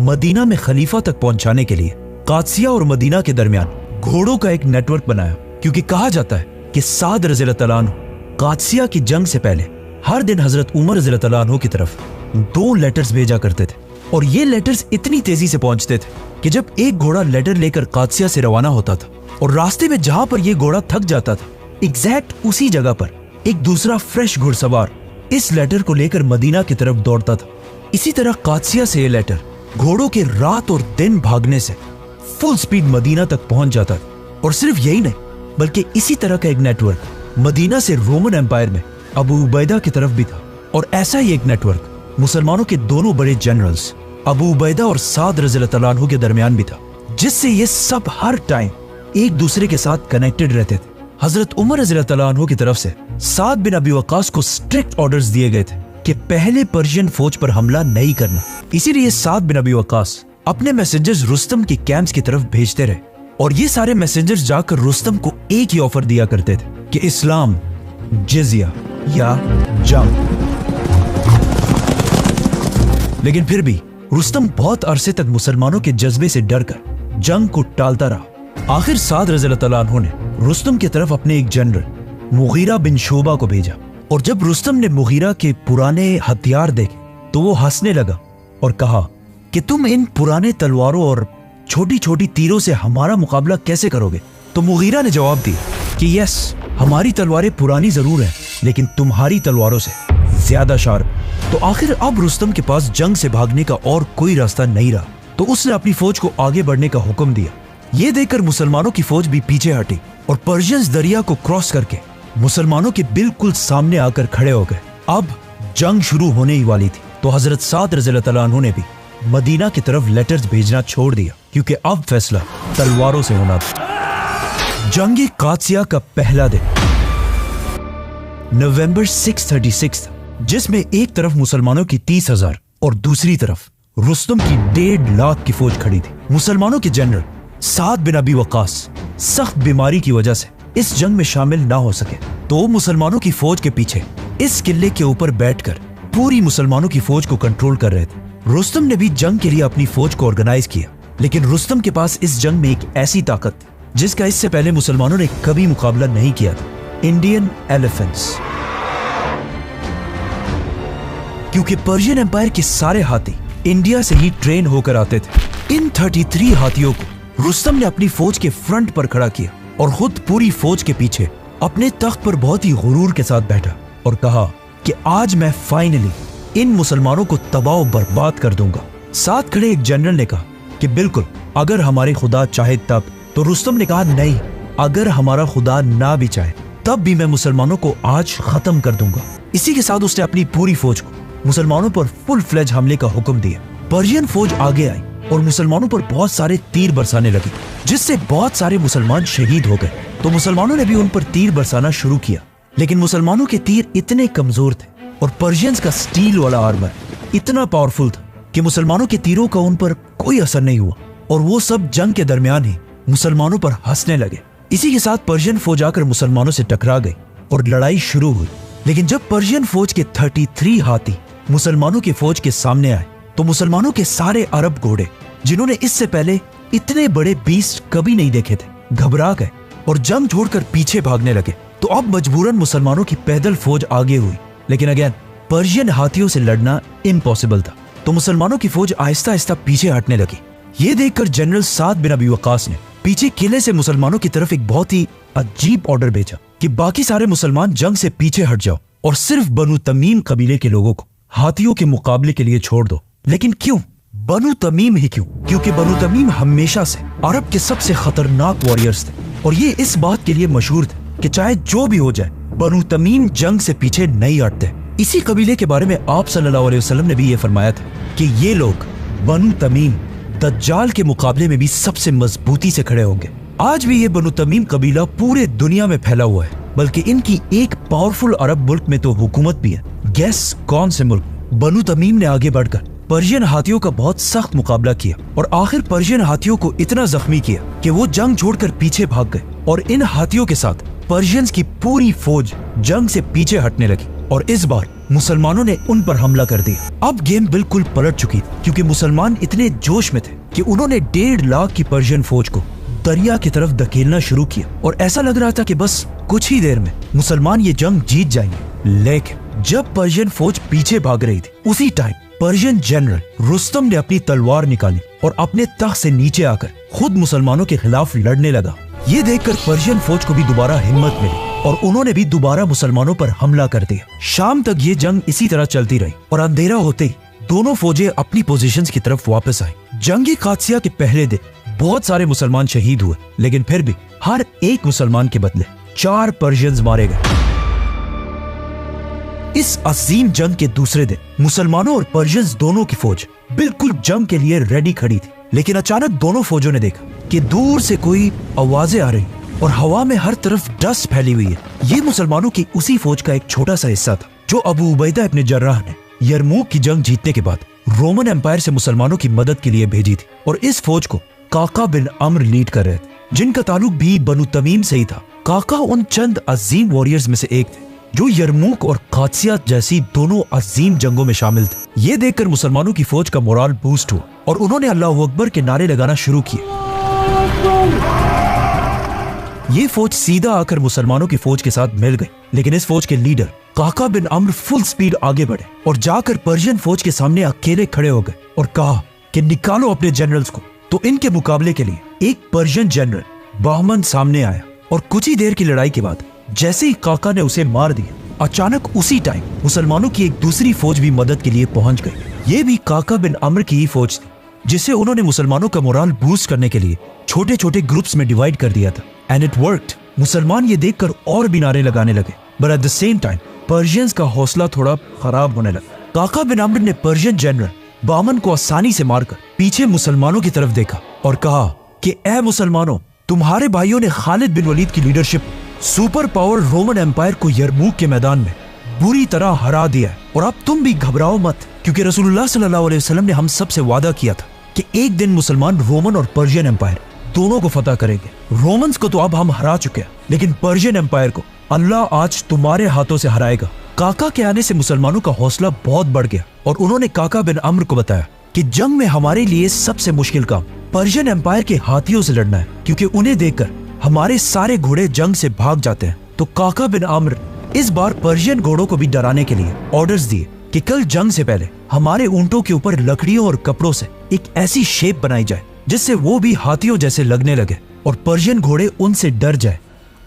मदीना में खलीफा तक पहुंचाने के लिए कादसिया और मदीना के दरमियान घोड़ों का एक नेटवर्क बनाया, क्योंकि कहा जाता है कि साद रज़ियल्लाहु ताला अन्हु कादसिया की जंग से पहले हर दिन हजरत उमर रज़ियल्लाहु ताला अन्हु की तरफ 2 लेटर्स भेजा करते थे और ये लेटर्स इतनी तेजी से पहुंचते थे कि जब एक घोड़ा लेटर लेकर कादसिया से रवाना होता था और रास्ते में जहां पर ये घोड़ा थक जाता था एग्जैक्ट उसी जगह पर एक दूसरा फ्रेश घुड़सवार इस लेटर को लेकर मदीना की तरफ दौड़ता था। इसी तरह कादसिया से ये लेटर घोड़ों के रात और दिन भागने से फुल स्पीड मदीना तक पहुंच जाता था। और सिर्फ यही नहीं, बल्कि इसी तरह का एक नेटवर्क मदीना से रोमन एम्पायर में अबू उबैदा की तरफ भी था और ऐसा ही एक नेटवर्क मुसलमानों के दोनों बड़े जनरल्स अबू उबैदा और साद रज़ियल्लाहु ताला अन्हु के दरमियान भी था, जिससे ये सब हर टाइम एक दूसरे के साथ कनेक्टेड रहते थे। हजरत उमर रज़ियल्लाहु ताला अन्हु की तरफ से साद बिन अबी वक्कास को स्ट्रिक्ट ऑर्डर्स दिए गए थे कि पहले पर्शियन फौज पर हमला नहीं करना। इसीलिए साद बिन अबी वक्कास अपने मैसेंजर्स रुस्तम के कैंप्स की तरफ भेजते रहे और ये सारे मैसेंजर्स जाकर रुस्तम को एक ही ऑफर दिया करते थे कि इस्लाम, जिजिया या जंग। लेकिन फिर भी रुस्तम बहुत अरसे तक मुसलमानों के जज्बे से डरकर जंग को टालता रहा। आखिर साद रज़ियल्लाहु ताला अन्हु ने रुस्तम की तरफ अपने एक जनरल मुगीरा बिन शोबा को भेजा और जब रुस्तम ने मुगीरा के पुराने हथियार देखे तो वो हंसने लगा और कहा कि तुम इन पुराने तलवारों और छोटी छोटी तीरों से हमारा मुकाबला कैसे करोगे। तो मुगीरा ने जवाब दिया कि यस, हमारी तलवारें पुरानी जरूर हैं लेकिन तुम्हारी तलवारों से ज्यादा शार्प। तो आखिर अब रुस्तम के पास जंग से भागने का और कोई रास्ता नहीं रहा, तो उसने अपनी फौज को आगे बढ़ने का हुक्म दिया। ये देखकर मुसलमानों की फौज भी पीछे हटी और पर्शियंस दरिया को क्रॉस करके मुसलमानों के बिल्कुल सामने आकर खड़े हो गए। अब जंग शुरू होने ही वाली थी, तो हजरत साद रज़ियल्लाहु ताला अन्हु ने भी मदीना की तरफ लेटर्स भेजना छोड़ दिया, क्योंकि अब फैसला तलवारों से होना था। जंगी कादसिया का पहला दिन नवंबर 636 था, जिसमें एक तरफ मुसलमानों की 30,000 और दूसरी तरफ रुस्तम की 1.5 लाख की फौज खड़ी थी। मुसलमानों के जनरल साद बिन अबी वक्कास सख्त बीमारी की वजह से इस जंग में शामिल ना हो सके, तो मुसलमानों की फौज के पीछे इस किले के ऊपर बैठकर पूरी मुसलमानों की फौज को कंट्रोल कर रहे थे। रुस्तम ने भी जंग के लिए अपनी फौज को ऑर्गेनाइज किया, लेकिन रुस्तम के पास इस जंग में एक ऐसी ताकत थी जिसका इससे पहले मुसलमानों ने कभी मुकाबला नहीं किया था, इंडियन एलिफेंट्स। क्योंकि पर्शियन एम्पायर के सारे हाथी इंडिया से ही ट्रेन होकर आते थे। इन 33 हाथियों को रुस्तम ने अपनी फौज के फ्रंट पर खड़ा किया और खुद पूरी फौज के पीछे अपने तख्त पर बहुत ही गुरूर के साथ बैठा और कहा कि आज मैं फाइनली इन मुसलमानों को तबाह और बर्बाद कर दूंगा। साथ खड़े एक जनरल ने कहा कि बिल्कुल, अगर हमारे खुदा चाहे तब। तो रुस्तम ने कहा नहीं, अगर हमारा खुदा ना भी चाहे तब भी मैं मुसलमानों को आज खत्म कर दूंगा। इसी के साथ उसने अपनी पूरी फौज को मुसलमानों पर फुल फ्लेज हमले का हुक्म दिया। पर्शियन फौज आगे आई और मुसलमानों पर बहुत सारे तीर बरसाने लगे, जिससे बहुत सारे मुसलमान शहीद हो गए। तो मुसलमानों ने भी उन पर तीर बरसाना शुरू किया, लेकिन मुसलमानों के तीर इतने कमजोर थे और पर्शियंस का स्टील वाला आर्मर इतना पावरफुल था कि मुसलमानों के तीरों का उन पर कोई असर नहीं हुआ और वो सब जंग के दरमियान ही मुसलमानों पर हंसने लगे। इसी के साथ पर्शियन फौज आकर मुसलमानों से टकरा गई और लड़ाई शुरू हुई। लेकिन जब पर्शियन फौज के 33 हाथी मुसलमानों की फौज के सामने आए तो मुसलमानों के सारे अरब घोड़े, जिन्होंने इससे पहले इतने बड़े बीस्ट कभी नहीं देखे थे, घबरा गए और जंग छोड़कर पीछे भागने लगे। तो अब मजबूरन मुसलमानों की पैदल फौज आगे हुई, लेकिन अगेन पर्शियन हाथियों से लड़ना इम्पॉसिबल था। तो मुसलमानों की फौज आहिस्ता आहिस्ता पीछे हटने लगी। ये देखकर जनरल साद बिन अबी वक्कास ने पीछे किले से मुसलमानों की तरफ एक बहुत ही अजीब ऑर्डर भेजा कि बाकी सारे मुसलमान जंग से पीछे हट जाओ और सिर्फ बनु तमीम कबीले के लोगों को हाथियों के मुकाबले के लिए छोड़ दो। लेकिन क्यों बनु तमीम ही क्यों? क्योंकि बनु तमीम हमेशा से अरब के सबसे खतरनाक वॉरियर्स थे और ये इस बात के लिए मशहूर थे कि चाहे जो भी हो जाए बनु तमीम जंग से पीछे नहीं हटते। इसी कबीले के बारे में आप सल्लल्लाहु अलैहि वसल्लम ने भी ये फरमाया था कि ये लोग बनु तमीम दज्जाल के मुकाबले में भी सबसे मजबूती से खड़े होंगे। आज भी ये बनु तमीम कबीला पूरे दुनिया में फैला हुआ है, बल्कि इनकी एक पावरफुल अरब मुल्क में तो हुकूमत भी है। गैस कौन से मुल्क? बनु तमीम ने आगे बढ़कर पर्शियन हाथियों का बहुत सख्त मुकाबला किया और आखिर पर्शियन हाथियों को इतना जख्मी किया कि वो जंग छोड़कर पीछे भाग गए और इन हाथियों के साथ पर्शियंस की पूरी फौज जंग से पीछे हटने लगी और इस बार मुसलमानों ने उन पर हमला कर दिया। अब गेम बिल्कुल पलट चुकी थी, क्योंकि मुसलमान इतने जोश में थे कि उन्होंने 1.5 लाख की पर्शियन फौज को दरिया की तरफ धकेलना शुरू किया और ऐसा लग रहा था कि बस कुछ ही देर में मुसलमान ये जंग जीत जाएंगे। लेकिन जब पर्शियन फौज पीछे भाग रही थी, उसी टाइम पर्शियन जनरल रुस्तम ने अपनी तलवार निकाली और अपने तख्त से नीचे आकर खुद मुसलमानों के खिलाफ लड़ने लगा। ये देखकर पर्शियन फौज को भी दोबारा हिम्मत मिली और उन्होंने भी दोबारा मुसलमानों पर हमला कर दिया। शाम तक ये जंग इसी तरह चलती रही और अंधेरा होते ही दोनों फौजें अपनी पोजीशंस की तरफ वापस आई। जंगी कादसिया के पहले दिन बहुत सारे मुसलमान शहीद हुए, लेकिन फिर भी हर एक मुसलमान के बदले 4 पर्शियंस मारे गए। इस अजीम जंग के दूसरे दिन मुसलमानों और पर्शियंस दोनों की फौज बिल्कुल जंग के लिए रेडी खड़ी थी, लेकिन अचानक दोनों फौजों ने देखा कि दूर से कोई आवाजें आ रही और हवा में हर तरफ डस्ट फैली हुई है। ये मुसलमानों की उसी फौज का एक छोटा सा हिस्सा था जो अबू उबैदा इब्न जर्राह ने यरमूक की जंग जीतने के बाद रोमन एम्पायर से मुसलमानों की मदद के लिए भेजी थी। और इस फौज को काका बिन अम्र लीड कर रहे थे, जिनका ताल्लुक भी बनु तमीम से ही था। काका उन चंद अजीम वॉरियर्स में से एक थे जो यरमूक और कादसिया जैसी दोनों अजीम जंगों में शामिल थे। ये देखकर मुसलमानों की फौज का मोराल बूस्ट हुआ और उन्होंने अल्लाह अकबर के नारे लगाना शुरू किए। ये फौज सीधा आकर मुसलमानों की फौज के साथ मिल गई, लेकिन इस फौज के लीडर काका बिन अम्र फुल स्पीड आगे बढ़े और जाकर पर्शियन फौज के सामने अकेले खड़े हो गए और कहा कि निकालो अपने जनरल्स को। तो इनके मुकाबले के लिए एक पर्शियन जनरल बहमन सामने आया और कुछ ही देर की लड़ाई के बाद जैसे ही काका ने उसे मार दिया, अचानक उसी टाइम मुसलमानों की एक दूसरी फौज भी मदद के लिए पहुंच गई। ये भी काका बिन अम्र की ही फौज थी, जिसे उन्होंने मुसलमानों का मोराल बूस्ट करने के लिए छोटे छोटे ग्रुप्स में डिवाइड कर दिया था। And it worked. मुसलमान ये देखकर और भी नारे लगाने लगे, but at the same time Persians का हौसला थोड़ा खराब होने लगा। काका बिन अम्र ने पर्शियन जनरल बामन को आसानी से मारकर पीछे मुसलमानों की तरफ देखा और कहा कि ए मुसलमानों, तुम्हारे भाइयों ने खालिद बिन वलीद की leadership super power Roman empire को यरमूक के मैदान में बुरी तरह हरा दिया है और अब तुम भी घबराओ मत, क्योंकि रसूलुल्लाह सल्लल्लाहु अलैहि वसल्लम ने हम सबसे वादा किया था कि एक दिन मुसलमान रोमन और पर्शियन एम्पायर दोनों को फतह करेंगे। रोमन्स को तो अब हम हरा चुके हैं, लेकिन पर्शियन एम्पायर को अल्लाह आज तुम्हारे हाथों से हराएगा। काका के आने से मुसलमानों का हौसला बहुत बढ़ गया और उन्होंने काका बिन अम्र को बताया कि जंग में हमारे लिए सबसे मुश्किल काम पर्शियन एम्पायर के हाथियों से लड़ना है, क्योंकि उन्हें देखकर हमारे सारे घोड़े जंग से भाग जाते हैं। तो काका बिन अम्र इस बार पर्शियन घोड़ों को भी डराने के लिए ऑर्डर्स दिए कि कल जंग से पहले हमारे ऊंटों के ऊपर लकड़ियों और कपड़ों से एक ऐसी शेप बनाई जाए जिससे वो भी हाथियों जैसे लगने लगे और पर्शियन घोड़े उनसे डर जाए।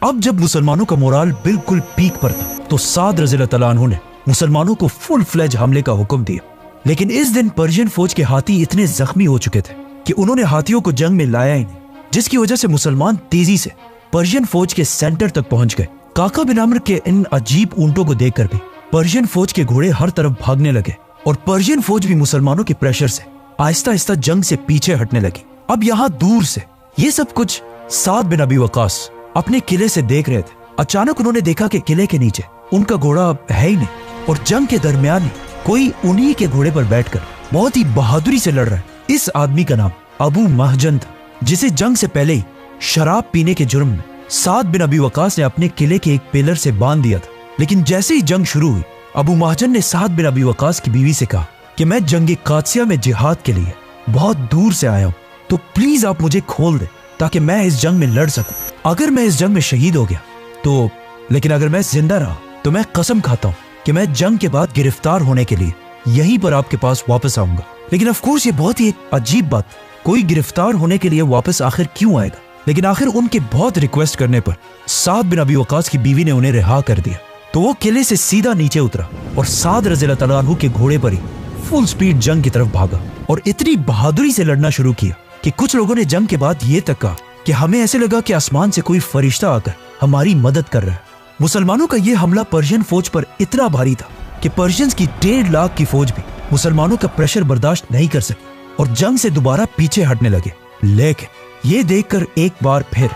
अब जब मुसलमानों का मोराल बिल्कुल पीक पर था तो साद रज़ियल्लाहु तआला अन्हु ने मुसलमानों को फुल फ्लेज हमले का हुक्म दिया। लेकिन इस दिन पर्शियन फौज के हाथी इतने जख्मी हो चुके थे कि उन्होंने हाथियों को जंग में लाया ही नहीं, जिसकी वजह से मुसलमान तेजी से पर्शियन फौज के सेंटर तक पहुंच गए। काका बिन अम्र के इन अजीब ऊंटों को देखकर भी पर्शियन फौज के घोड़े हर तरफ भागने लगे और पर्शियन फौज भी मुसलमानों के प्रेशर से आहिस्ता आहिस्ता जंग से पीछे हटने लगी। अब यहाँ दूर से ये सब कुछ साद बिन अबी वकास अपने किले से देख रहे थे। अचानक उन्होंने देखा कि किले के नीचे उनका घोड़ा है ही नहीं और जंग के दरमियान ही कोई उन्हीं के घोड़े पर बैठकर बहुत ही बहादुरी से लड़ रहा है। इस आदमी का नाम अबू महजन था, जिसे जंग से पहले ही शराब पीने के जुर्म में साद बिन अबी वकास ने अपने किले के एक पिलर से बांध दिया था। लेकिन जैसे ही जंग शुरू हुई, अबू महजन ने साद बिन अबी वकास की बीवी से कहा कि मैं जंग कादसिया में जिहाद के लिए बहुत दूर से आया हूँ, तो प्लीज आप मुझे खोल दे ताकि मैं इस जंग में लड़ सकूं। अगर मैं इस जंग में शहीद हो गया तो, लेकिन अगर मैं जिंदा रहा तो मैं कसम खाता हूँ कि मैं जंग के बाद गिरफ्तार होने के लिए यहीं पर आपके पास वापस आऊंगा। लेकिन ऑफ कोर्स ये बहुत ही एक अजीब बात, कोई गिरफ्तार होने के लिए वापस आखिर क्यों आएगा? लेकिन आखिर उनके बहुत रिक्वेस्ट करने पर साद बिन अबी वकास की बीवी ने उन्हें रिहा कर दिया। तो वो किले से सीधा नीचे उतरा और साद रज़ियल्लाहु तआला अन्हु के घोड़े पर ही फुल स्पीड जंग की तरफ भागा और इतनी बहादुरी से लड़ना शुरू किया कि कुछ लोगों ने जंग के बाद ये तक कहा कि हमें ऐसे लगा कि आसमान से कोई फरिश्ता आकर हमारी मदद कर रहा है। मुसलमानों का ये हमला पर्शियन फौज पर इतना भारी था कि पर्शियंस की 1.5 लाख की फौज भी मुसलमानों का प्रेशर बर्दाश्त नहीं कर सकी और जंग से दोबारा पीछे हटने लगे। लेकिन ये देखकर एक बार फिर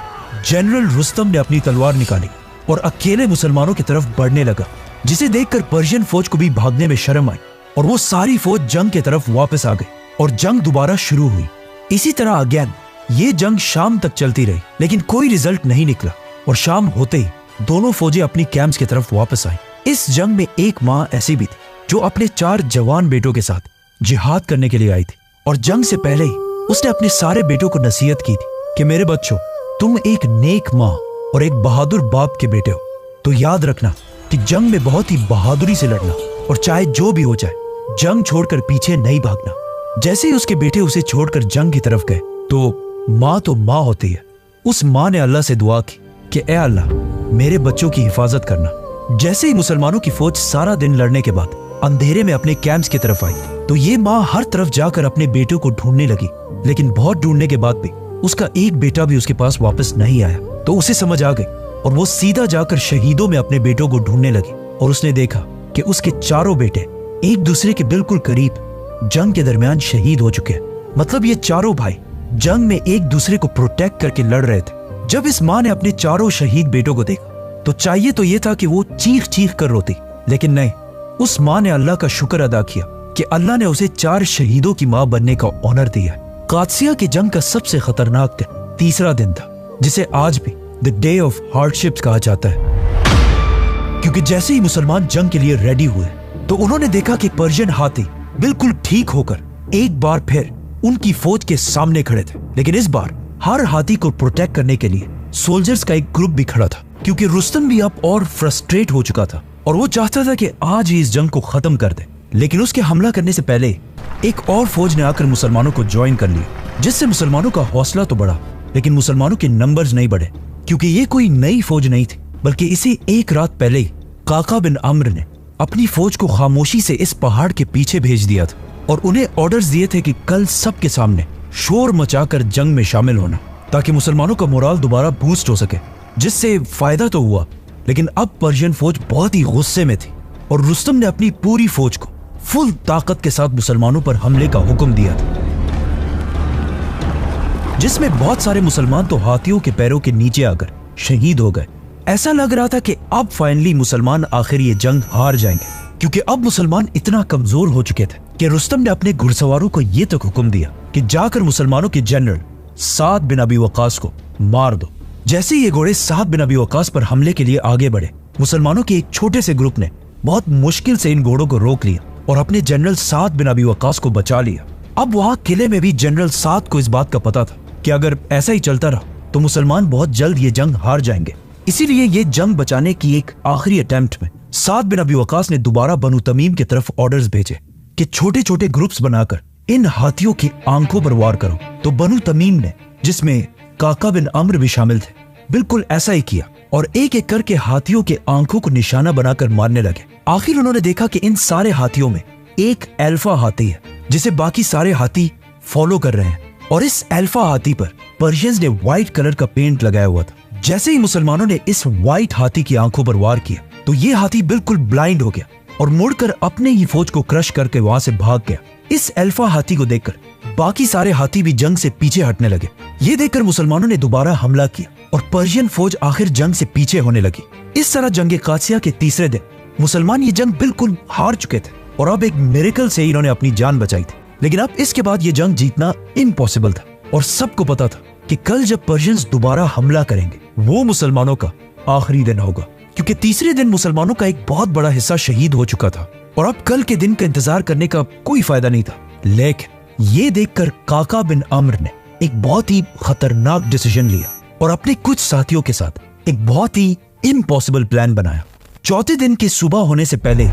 जनरल रुस्तम ने अपनी तलवार निकाली और अकेले मुसलमानों की तरफ बढ़ने लगा, जिसे देखकर पर्शियन फौज को भी भागने में शर्म आई और वो सारी फौज जंग की तरफ वापस आ गई और जंग दोबारा शुरू हुई। इसी तरह अगेन ये जंग शाम तक चलती रही, लेकिन कोई रिजल्ट नहीं निकला और शाम होते ही दोनों फौजें अपनी कैंप्स की तरफ वापस आई। इस जंग में एक माँ ऐसी भी थी जो अपने 4 जवान बेटों के साथ जिहाद करने के लिए आई थी और जंग से पहले ही उसने अपने सारे बेटों को नसीहत की थी कि मेरे बच्चों, तुम एक नेक माँ और एक बहादुर बाप के बेटे हो, तो याद रखना कि जंग में बहुत ही बहादुरी से लड़ना और चाहे जो भी हो जाए जंग छोड़कर पीछे नहीं भागना। जैसे ही उसके बेटे उसे छोड़कर जंग की तरफ गए तो माँ होती है। उस माँ ने अल्लाह से दुआ की कि ए अल्लाह, मेरे बच्चों की हिफाजत करना। जैसे ही मुसलमानों की फौज सारा दिन लड़ने के बाद अंधेरे में अपने कैंप्स की तरफ आई तो ये माँ हर तरफ जाकर अपने बेटों को ढूंढने लगी, लेकिन बहुत ढूंढने के बाद भी उसका एक बेटा भी उसके पास वापस नहीं आया। तो उसे समझ आ गई और वो सीधा जाकर शहीदों में अपने बेटों को ढूंढने लगी और उसने देखा कि उसके 4 बेटे एक दूसरे के बिल्कुल करीब जंग के दरमियान शहीद हो चुके हैं। मतलब ये 4 भाई जंग में एक दूसरे को प्रोटेक्ट करके लड़ रहे थे। जब इस माँ ने अपने 4 शहीद बेटों को देखा तो चाहिए तो ये था कि वो चीख चीख कर रोती, लेकिन नहीं, उस माँ ने अल्लाह का शुक्र अदा किया कि अल्लाह ने उसे 4 शहीदों की माँ बनने का ऑनर दिया। कादसिया की जंग का सबसे खतरनाक दिन 3रा दिन था, जिसे आज भी द डे ऑफ हार्डशिप्स कहा जाता है, क्योंकि जैसे ही मुसलमान जंग के लिए रेडी हुए तो उन्होंने देखा कि पर्शियन हाथी बिल्कुल ठीक होकर एक बार फिर उनकी फौज के सामने खड़े थे। लेकिन इस बार हर हाथी को प्रोटेक्ट करने के लिए सोल्जर्स का एक ग्रुप भी खड़ा था, क्योंकि रुस्तम भी अब और फ्रस्ट्रेट हो चुका था और वो चाहता था कि आज ही इस जंग को खत्म कर दे। लेकिन उसके हमला करने से पहले एक और फौज ने आकर मुसलमानों को ज्वाइन कर लिया, जिससे मुसलमानों का हौसला तो बढ़ा लेकिन मुसलमानों के नंबर्स नहीं बढ़े, क्योंकि ये कोई नई फौज नहीं थी, बल्कि इसे एक रात पहले ही काका बिन अम्र ने अपनी फौज को खामोशी से इस पहाड़ के पीछे भेज दिया था और उन्हें ऑर्डर्स दिए थे कि कल सबके सामने शोर मचाकर जंग में शामिल होना, ताकि मुसलमानों का मोराल दोबारा बूस्ट हो सके। जिससे फायदा तो हुआ, लेकिन अब पर्शियन फौज बहुत ही गुस्से में थी और रुस्तम ने अपनी पूरी फौज को फुल ताकत के साथ मुसलमानों पर हमले का हुक्म दिया था, जिसमें बहुत सारे मुसलमान तो हाथियों के पैरों के नीचे आकर शहीद हो गए। ऐसा लग रहा था कि अब फाइनली मुसलमान आखिर ये जंग हार जाएंगे, क्योंकि अब मुसलमान इतना कमजोर हो चुके थे कि रुस्तम ने अपने घुड़सवारों को ये तक हुक्म दिया कि जाकर मुसलमानों के जनरल साद बिन अबी वकास को मार दो। जैसे ये घोड़े साद बिन अबी वकास पर हमले के लिए आगे बढ़े, मुसलमानों के एक छोटे से ग्रुप ने बहुत मुश्किल से इन घोड़ों को रोक लिया और अपने जनरल साद बिन अबी वकास को बचा लिया। अब वहां किले में भी जनरल साद को इस बात का पता था कि अगर ऐसा ही चलता रहा तो मुसलमान बहुत जल्द ये जंग हार जाएंगे। इसीलिए ये जंग बचाने की एक आखिरी अटेम्प्ट में साद बिन अबी वकास ने दोबारा बनु तमीम की तरफ ऑर्डर्स भेजे कि छोटे छोटे ग्रुप्स बनाकर इन हाथियों की आंखों पर वार करो। तो बनु तमीम ने, जिसमें काका बिन अम्र भी शामिल थे, बिल्कुल ऐसा ही किया और एक एक करके हाथियों के आंखों को निशाना बनाकर मारने लगे। आखिर उन्होंने देखा कि इन सारे हाथियों में एक अल्फा हाथी है जिसे बाकी सारे हाथी फॉलो कर रहे हैं और इस अल्फा हाथी पर पर्शियंस ने व्हाइट कलर का पेंट लगाया हुआ था। जैसे ही मुसलमानों ने इस व्हाइट हाथी की आंखों पर वार किया तो ये हाथी बिल्कुल ब्लाइंड हो गया और मुड़कर अपने ही फौज को क्रश करके वहां से भाग गया। इस अल्फा हाथी को देखकर बाकी सारे हाथी भी जंग से पीछे हटने लगे। ये देखकर मुसलमानों ने दोबारा हमला किया और पर्शियन फौज आखिर जंग से पीछे होने लगी। इस तरह जंग कासिया के तीसरे दिन मुसलमान ये जंग बिल्कुल हार चुके थे और अब एक मिरेकल से इन्होंने अपनी जान बचाई थी। लेकिन अब इसके बाद ये जंग जीतना इम्पॉसिबल था और सबको पता था कि कल जब पर्शियंस दोबारा हमला करेंगे वो मुसलमानों का आखिरी दिन होगा, क्योंकि तीसरे दिन मुसलमानों का एक बहुत बड़ा हिस्सा शहीद हो चुका था और अब कल के दिन का इंतजार करने का कोई फायदा नहीं था। लेकिन ये देखकर काका बिन अम्र ने एक बहुत ही खतरनाक डिसीजन लिया और अपने कुछ साथियों के साथ एक बहुत ही इम्पॉसिबल प्लान बनाया। चौथे दिन की सुबह होने से पहले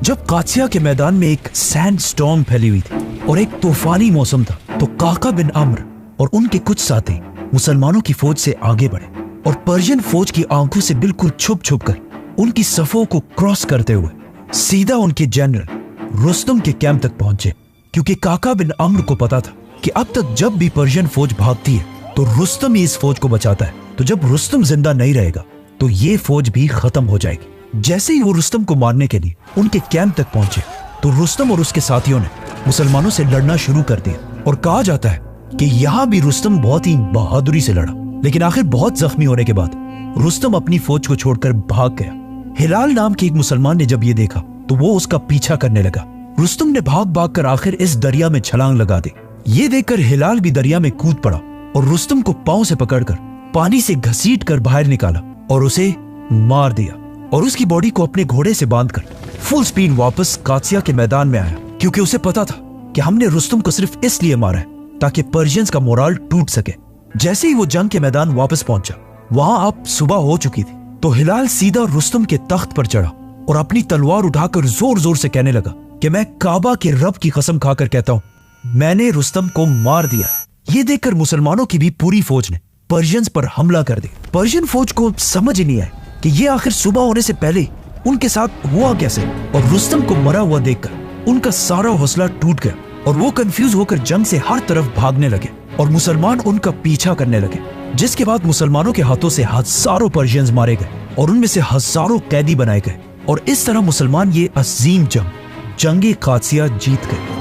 जब कासिया के मैदान में एक सैंड स्टॉर्म फैली हुई थी और एक तूफानी मौसम था, तो काका बिन अम्र और उनके कुछ साथी मुसलमानों की फौज से आगे बढ़े और पर्शियन फौज की आंखों से बिल्कुल छुप छुप कर उनकी सफों को क्रॉस करते हुए सीधा उनके जनरल रुस्तम के कैंप तक पहुंचे, क्योंकि काका बिन अम्र को पता था कि अब तक जब भी पर्शियन फौज भागती है तो रुस्तम ही इस फौज को बचाता है। तो जब रुस्तम जिंदा नहीं रहेगा तो ये फौज भी खत्म हो जाएगी। जैसे ही वो रुस्तम को मारने के लिए उनके कैंप तक पहुंचे तो रुस्तम और उसके साथियों ने मुसलमानों से लड़ना शुरू कर दिया और कहा जाता है कि यहाँ भी रुस्तम बहुत ही बहादुरी से लड़ा, लेकिन आखिर बहुत जख्मी होने के बाद रुस्तम अपनी फौज को छोड़कर भाग गया। हिलाल नाम के एक मुसलमान ने जब ये देखा तो वो उसका पीछा करने लगा। रुस्तम ने भाग भाग कर आखिर इस दरिया में छलांग लगा दी। ये देखकर हिलाल भी दरिया में कूद पड़ा और रुस्तम को पांव से पकड़कर पानी से घसीट कर बाहर निकाला और उसे मार दिया और उसकी बॉडी को अपने घोड़े से बांधकर फुल स्पीड वापस कासिया के मैदान में आया, क्योंकि उसे पता था कि हमने रुस्तम को सिर्फ इसलिए मारा है ताकि पर्शियंस का मोराल टूट सके। जैसे ही वो जंग के मैदान वापस पहुंचा, वहां अब सुबह हो चुकी थी, तो हिलाल सीधा रुस्तम के तख्त पर चढ़ा और अपनी तलवार उठाकर जोर जोर से कहने लगा कि मैं काबा के रब की कसम खाकर कहता हूँ, मैंने रुस्तम को मार दिया। ये देखकर मुसलमानों की भी पूरी फौज ने पर्शियंस पर हमला कर दी। पर्शियन फौज को समझ ही नहीं आया कि ये आखिर सुबह होने से पहले उनके साथ हुआ कैसे, और रुस्तम को मरा हुआ देखकर उनका सारा हौसला टूट गया और वो कंफ्यूज होकर जंग से हर तरफ भागने लगे और मुसलमान उनका पीछा करने लगे। जिसके बाद मुसलमानों के हाथों से हजारों पर्शियंस मारे गए और उनमें से हजारों कैदी बनाए गए और इस तरह मुसलमान ये अजीम जंग कासिया जीत गए।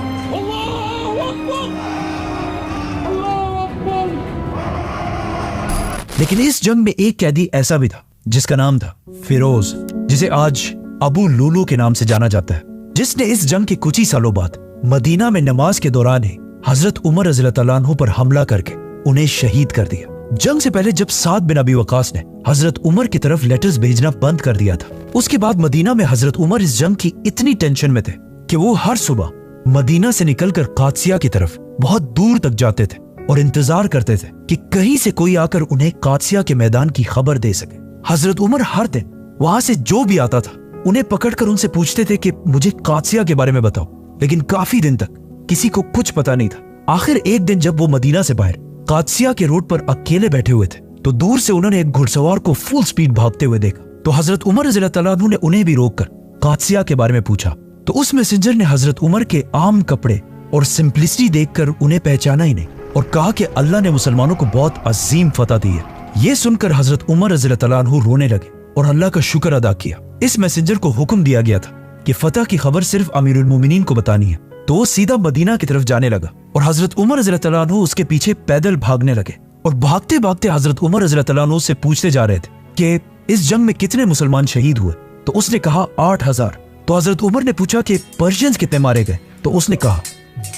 लेकिन इस जंग में एक कैदी ऐसा भी था जिसका नाम था फिरोज, जिसे आज अबू लूलू के नाम से जाना जाता है, जिसने इस जंग के कुछ ही सालों बाद मदीना में नमाज के दौरान ही हजरत उमर रज़ियल्लाहु अन्हु पर हमला करके उन्हें शहीद कर दिया। जंग से पहले जब साद बिन अबी वकास ने हजरत उमर की तरफ लेटर्स भेजना बंद कर दिया था, उसके बाद मदीना में हजरत उमर इस जंग की इतनी टेंशन में थे कि वो हर सुबह मदीना से निकलकर कासिया की तरफ बहुत दूर तक जाते थे और इंतजार करते थे कि कहीं से कोई आकर उन्हें कासिया के मैदान की खबर दे सके। हजरत उमर हर दिन वहां से जो भी आता था उन्हें पकड़कर उनसे पूछते थे कि मुझे कासिया के बारे में बताओ, लेकिन काफी दिन तक किसी को कुछ पता नहीं था। आखिर एक दिन जब वो मदीना से बाहर कासिया के रोड पर अकेले बैठे हुए थे तो दूर से उन्होंने एक घुड़सवार को फुल स्पीड भागते हुए देखा। तो हजरत उमर रज़ियल्लाहु अन्हु ने उन्हें भी रोककर कासिया के बारे में पूछा, तो उस मैसेंजर ने हजरत उमर के आम कपड़े और सिंपलिसिटी देखकर उन्हें पहचाना ही नहीं और कहा कि अल्लाह ने मुसलमानों को बहुत अजीम फतह दी है। ये सुनकर हजरत उमर रज़ियल्लाहु अन्हु रोने लगे और अल्लाह का शुक्र अदा किया। इस मैसेंजर को हुक्म दिया गया था कि फतह की खबर सिर्फ अमीरुल मोमिनीन को बतानी है, तो वो सीधा मदीना की तरफ जाने लगा और हजरत उमर रज़ियल्लाहु अन्हु उसके पीछे पैदल भागने लगे और भागते भागते हजरत उमर रज़ियल्लाहु अन्हु से पूछते जा रहे थे कि इस जंग में कितने मुसलमान शहीद हुए। तो उसने कहा 8000। तो हजरत उमर ने पूछा कि पर्शियंस कितने मारे गए, तो उसने कहा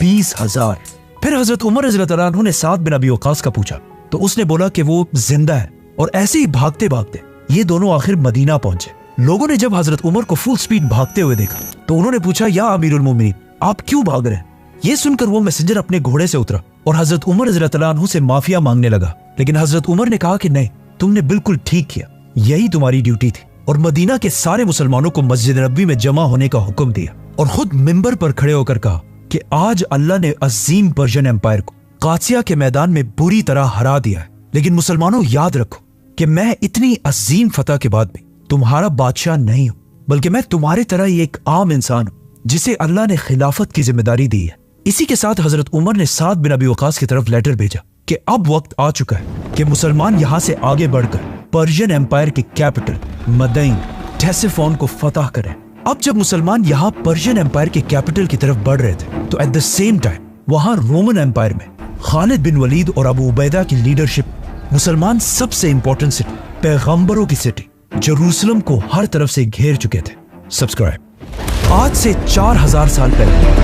20000। फिर हजरत उमर रज़ियल्लाहु अन्हु ने साद बिन अबी वकास का पूछा, तो उसने बोला कि वो जिंदा है। और ऐसे ही भागते भागते ये दोनों आखिर मदीना पहुंचे। लोगों ने जब हजरत उमर को फुल स्पीड भागते हुए देखा तो उन्होंने पूछा, या अमीरुल मोमिनीन आप क्यों भाग रहे हैं? ये सुनकर वो मैसेंजर अपने घोड़े से उतरा और हजरत उमर रज़ियल्लाहु अन्हु से माफिया मांगने लगा, लेकिन हजरत उमर ने कहा कि नहीं, तुमने बिल्कुल ठीक किया, यही तुम्हारी ड्यूटी थी। और मदीना के सारे मुसलमानों को मस्जिद नबवी में जमा होने का हुक्म दिया और खुद मिंबर पर खड़े होकर कहा कि आज अल्लाह ने अजीम पर्शियन एम्पायर को कासिया के मैदान में बुरी तरह हरा दिया है, लेकिन मुसलमानों याद रखो कि मैं इतनी अजीम फतह के बाद भी तुम्हारा बादशाह नहीं हूं, बल्कि मैं तुम्हारी तरह ही एक आम इंसान हूं जिसे अल्लाह ने खिलाफत की जिम्मेदारी दी है। इसी के साथ हजरत उमर ने साद बिन अबी वकास की तरफ लेटर भेजा कि अब वक्त आ चुका है कि मुसलमान यहाँ से आगे बढ़कर पर्शियन एम्पायर के कैपिटल मदइन, टेसिफोन को फतह करें। अब जब मुसलमान यहाँ पर्शियन एम्पायर के कैपिटल की तरफ बढ़ रहे थे तो एट द सेम टाइम वहाँ रोमन एम्पायर में खालिद बिन वलीद और अबू उबैदा की लीडरशिप मुसलमान सबसे इंपॉर्टेंट सिटी, पैगंबरों की सिटी जेरूसलम को हर तरफ से घेर चुके थे। सब्सक्राइब। आज से 4000 साल पहले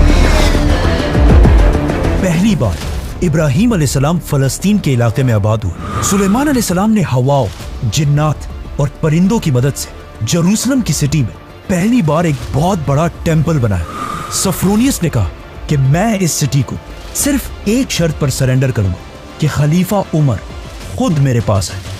पहली बार इब्राहिम अलैहिस्सलाम फलस्तीन के इलाके में आबाद हुए। सुलेमान अलैहिस्सलाम ने हवाओं, जिन्नात और परिंदों की मदद से जेरूसलम की सिटी में पहली बार एक बहुत बड़ा टेंपल बनाया। सफ्रोनियस ने कहा कि मैं इस सिटी को सिर्फ एक शर्त पर सरेंडर करूंगा कि खलीफा उमर खुद मेरे पास है।